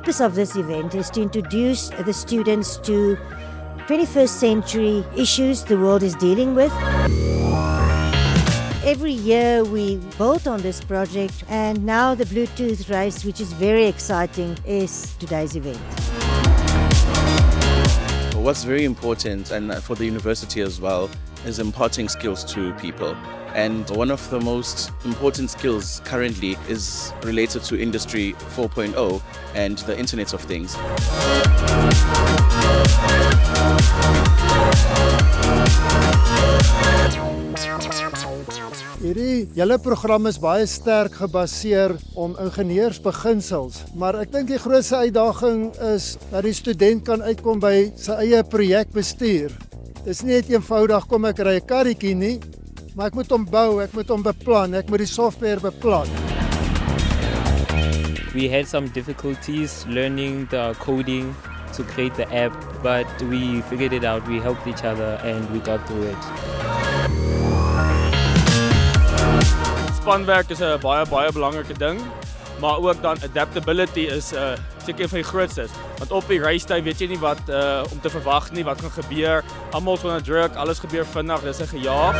purpose of this event is to introduce the students to 21st century issues the world is dealing with. Every year we build on this project, and now the Bluetooth race, which is very exciting, is today's event. What's very important, and for the university as well, is imparting skills to people. And one of the most important skills currently is related to Industry 4.0 and the Internet of Things. Hierdie hele program is baie sterk gebaseer om ingenieursbeginsels, maar ek dink die grootste uitdaging is dat die student kan uitkom by sy eie projekbestuur. Dis nie net eenvoudig kom ek ry 'n karretjie nie, maar ek moet hom bou, ek moet hom beplan, ek moet die software beplan. We had some difficulties learning the coding to create the app, but we figured it out, we helped each other and we got through it. Spanwerk is 'n baie belangrike ding, maar ook dan adaptability is seker van die grootstes. Want op die reistyd weet jy nie wat om te verwag nie, wat gaan gebeur. Almal is onder druk, alles gebeur vinnig, dis 'n gejaag.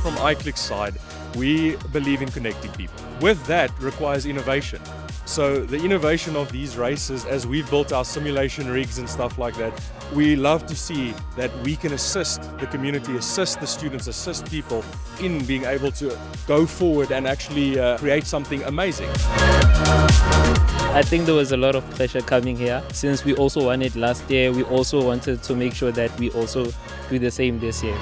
From iClick's side, we believe in connecting people. With that requires innovation. So the innovation of these races, as we've built our simulation rigs and stuff like that, we love to see that we can assist the community, assist the students, assist people in being able to go forward and actually create something amazing. I think there was a lot of pressure coming here. Since we also won it last year, we also wanted to make sure that we also do the same this year.